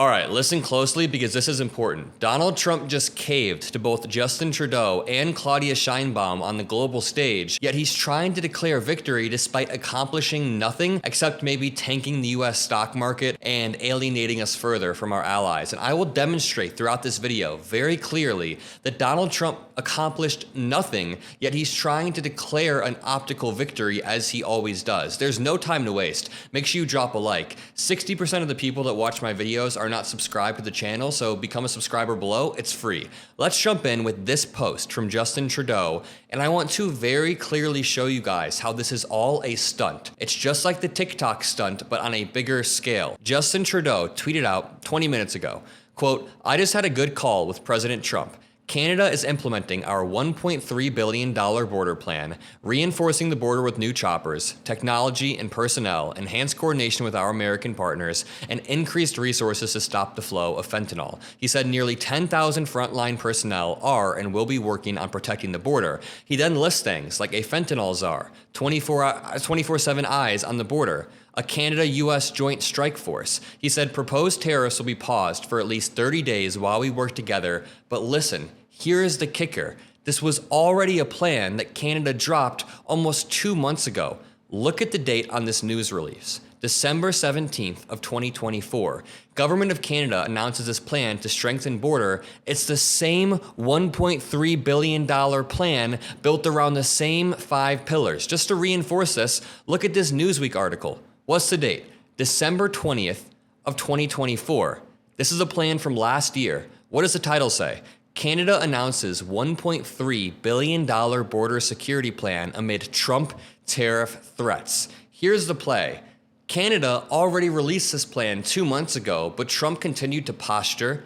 All right, listen closely because this is important. Donald Trump just caved to both Justin Trudeau and Claudia Sheinbaum on the global stage, yet he's trying to declare victory despite accomplishing nothing except maybe tanking the US stock market and alienating us further from our allies. And I will demonstrate throughout this video very clearly that Donald Trump accomplished nothing, yet he's trying to declare an optical victory as he always does. There's no time to waste. Make sure you drop a like. 60% of the people that watch my videos are not subscribed to the channel, so become a subscriber below. It's free. Let's jump in with this post from Justin Trudeau, and I want to very clearly show you guys how this is all a stunt. It's just like the TikTok stunt, but on a bigger scale. Justin Trudeau tweeted out 20 minutes ago, quote, "I just had a good call with President Trump. Canada is implementing our $1.3 billion border plan, reinforcing the border with new choppers, technology and personnel, enhanced coordination with our American partners, and increased resources to stop the flow of fentanyl." He said nearly 10,000 frontline personnel are and will be working on protecting the border. He then lists things like a fentanyl czar, 24/7 eyes on the border, a Canada-US joint strike force. He said proposed tariffs will be paused for at least 30 days while we work together. But listen, here is the kicker. This was already a plan that Canada dropped almost 2 months ago. Look at the date on this news release. December 17th of 2024. Government of Canada announces this plan to strengthen border. It's the same $1.3 billion plan built around the same 5 pillars. Just to reinforce this, look at this Newsweek article. What's the date? December 20th of 2024. This is a plan from last year. What does the title say? Canada announces $1.3 billion border security plan amid Trump tariff threats. Here's the play. Canada already released this plan 2 months ago, but Trump continued to posture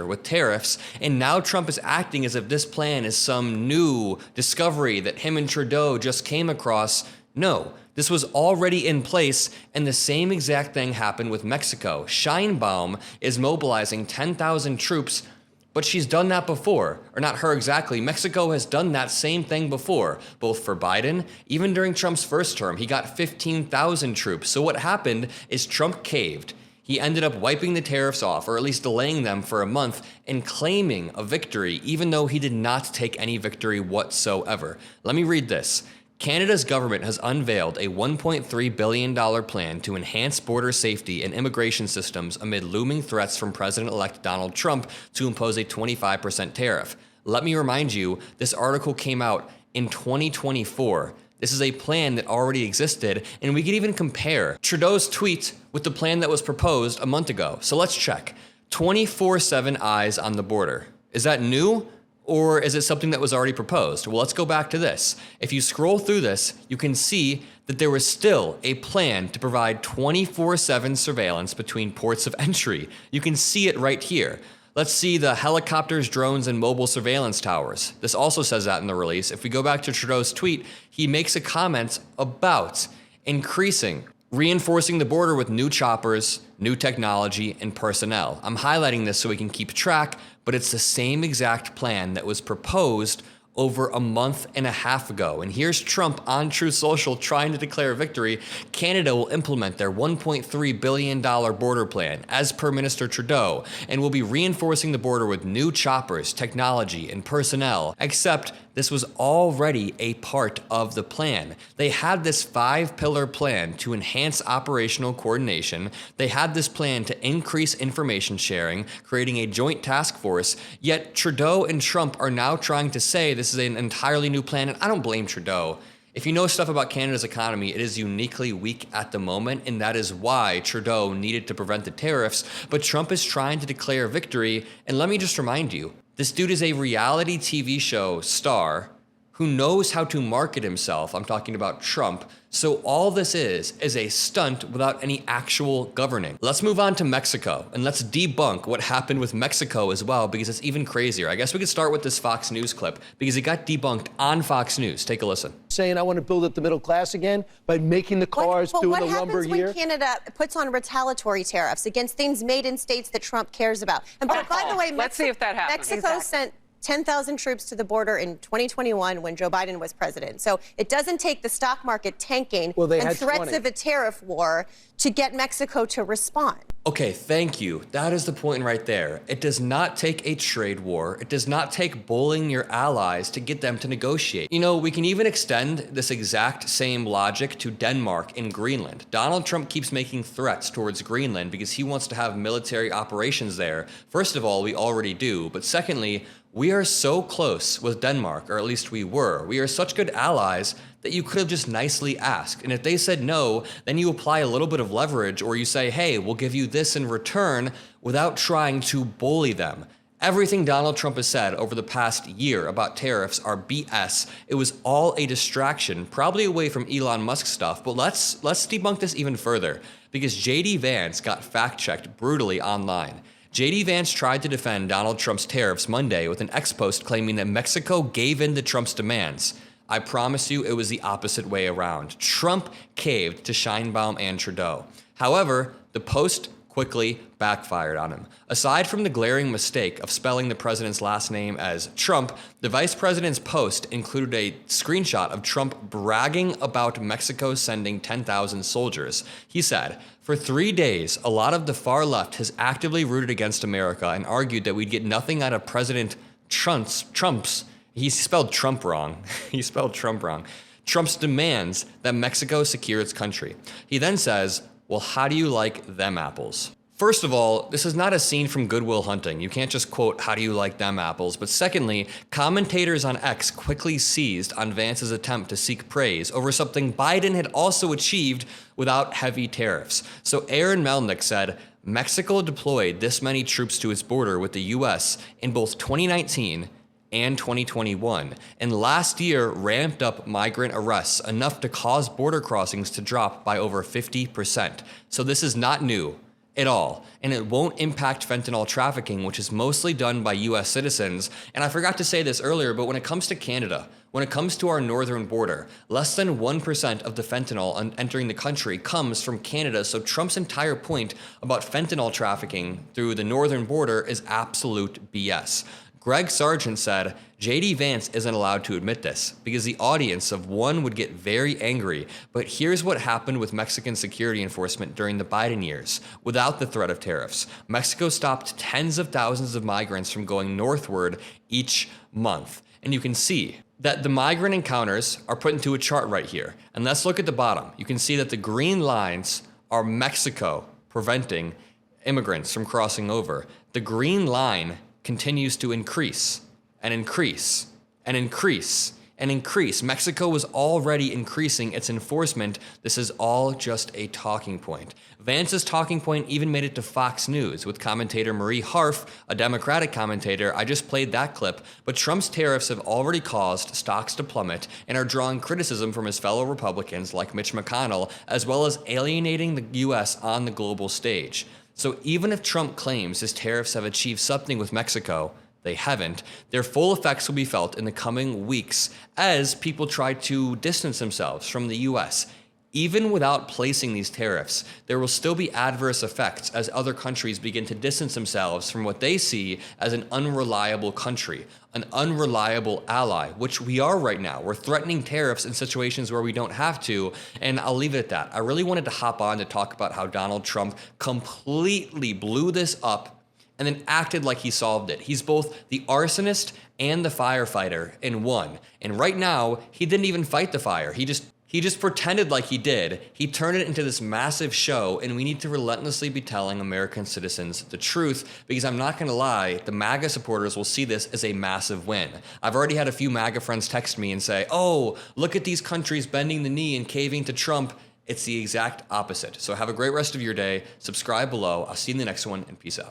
with tariffs, and now Trump is acting as if this plan is some new discovery that him and Trudeau just came across. No, this was already in place, and the same exact thing happened with Mexico. Sheinbaum is mobilizing 10,000 troops, but she's done that before. Or not her exactly. Mexico has done that same thing before, both for Biden, even during Trump's first term. He got 15,000 troops. So what happened is Trump caved. He ended up wiping the tariffs off, or at least delaying them for a month, and claiming a victory, even though he did not take any victory whatsoever. Let me read this. Canada's government has unveiled a $1.3 billion plan to enhance border safety and immigration systems amid looming threats from President-elect Donald Trump to impose a 25% tariff. Let me remind you, this article came out in 2024. This is a plan that already existed, and we could even compare Trudeau's tweet with the plan that was proposed a month ago. So let's check. 24/7 eyes on the border. Is that new? Or is it something that was already proposed? Well, let's go back to this. If you scroll through this, you can see that there was still a plan to provide 24/7 surveillance between ports of entry. You can see it right here. Let's see the helicopters, drones, and mobile surveillance towers. This also says that in the release. If we go back to Trudeau's tweet, he makes a comment about reinforcing the border with new choppers, new technology, and personnel. I'm highlighting this so we can keep track, but it's the same exact plan that was proposed over a month and a half ago. And here's Trump on Truth Social trying to declare victory. Canada will implement their $1.3 billion border plan, as per Minister Trudeau, and will be reinforcing the border with new choppers, technology, and personnel, except this was already a part of the plan. They had this 5-pillar plan to enhance operational coordination. They had this plan to increase information sharing, creating a joint task force, yet Trudeau and Trump are now trying to say this is an entirely new plan, and I don't blame Trudeau. If you know stuff about Canada's economy, it is uniquely weak at the moment, and that is why Trudeau needed to prevent the tariffs, but Trump is trying to declare victory, and let me just remind you, this dude is a reality TV show star who knows how to market himself. I'm talking about Trump. So all this is a stunt without any actual governing. Let's move on to Mexico, and let's debunk what happened with Mexico as well, because it's even crazier. I guess we could start with this Fox News clip, because it got debunked on Fox News. Take a listen. Saying I want to build up the middle class again by making the cars, doing the lumber here. What happens when Canada puts on retaliatory tariffs against things made in states that Trump cares about? And by the way, let's see if that happens. Mexico sent 10,000 troops to the border in 2021 when Joe Biden was president. So it doesn't take the stock market tanking and threats of a tariff war to get Mexico to respond. Okay, thank you. That is the point right there. It does not take a trade war. It does not take bullying your allies to get them to negotiate. You know, we can even extend this exact same logic to Denmark and Greenland. Donald Trump keeps making threats towards Greenland because he wants to have military operations there. First of all, we already do, but secondly, we are so close with Denmark, or at least we were. We are such good allies that you could have just nicely asked. And if they said no, then you apply a little bit of leverage, or you say, hey, we'll give you this in return, without trying to bully them. Everything Donald Trump has said over the past year about tariffs are BS. It was all a distraction, probably away from Elon Musk stuff, but let's debunk this even further, because JD Vance got fact-checked brutally online. JD Vance tried to defend Donald Trump's tariffs Monday with an X post claiming that Mexico gave in to Trump's demands. I promise you it was the opposite way around. Trump caved to Sheinbaum and Trudeau. However, the post quickly backfired on him. Aside from the glaring mistake of spelling the president's last name as Trump, the vice president's post included a screenshot of Trump bragging about Mexico sending 10,000 soldiers. He said, "For 3 days, a lot of the far left has actively rooted against America and argued that we'd get nothing out of President Trump's he spelled Trump wrong. He spelled Trump wrong. Trump's demands that Mexico secure its country." He then says, "Well, how do you like them apples?" First of all, this is not a scene from Good Will Hunting. You can't just quote, "How do you like them apples?" But secondly, commentators on X quickly seized on Vance's attempt to seek praise over something Biden had also achieved without heavy tariffs. So Aaron Melnick said, Mexico deployed this many troops to its border with the US in both 2019 and 2021, and last year ramped up migrant arrests enough to cause border crossings to drop by over 50%. So this is not new at all, and it won't impact fentanyl trafficking, which is mostly done by US citizens. And I forgot to say this earlier, but when it comes to Canada, when it comes to our northern border, less than 1% of the fentanyl entering the country comes from Canada. So Trump's entire point about fentanyl trafficking through the northern border is absolute BS. Greg Sargent said, JD Vance isn't allowed to admit this because the audience of one would get very angry, but here's what happened with Mexican security enforcement during the Biden years. Without the threat of tariffs, Mexico stopped tens of thousands of migrants from going northward each month. And you can see that the migrant encounters are put into a chart right here. And let's look at the bottom. You can see that the green lines are Mexico preventing immigrants from crossing over. The green line continues to increase and increase and increase and increase. Mexico was already increasing its enforcement. This is all just a talking point. Vance's talking point even made it to Fox News with commentator Marie Harf, a Democratic commentator. I just played that clip, but Trump's tariffs have already caused stocks to plummet and are drawing criticism from his fellow Republicans like Mitch McConnell, as well as alienating the US on the global stage. So even if Trump claims his tariffs have achieved something with Mexico, they haven't. Their full effects will be felt in the coming weeks as people try to distance themselves from the US. Even without placing these tariffs, there will still be adverse effects as other countries begin to distance themselves from what they see as an unreliable country, an unreliable ally, which we are right now. We're threatening tariffs in situations where we don't have to, and I'll leave it at that. I really wanted to hop on to talk about how Donald Trump completely blew this up and then acted like he solved it. He's both the arsonist and the firefighter in one. And right now, he didn't even fight the fire. He just pretended like he did. He turned it into this massive show, and we need to relentlessly be telling American citizens the truth, because I'm not gonna lie, the MAGA supporters will see this as a massive win. I've already had a few MAGA friends text me and say, oh, look at these countries bending the knee and caving to Trump. It's the exact opposite. So have a great rest of your day. Subscribe below. I'll see you in the next one, and peace out.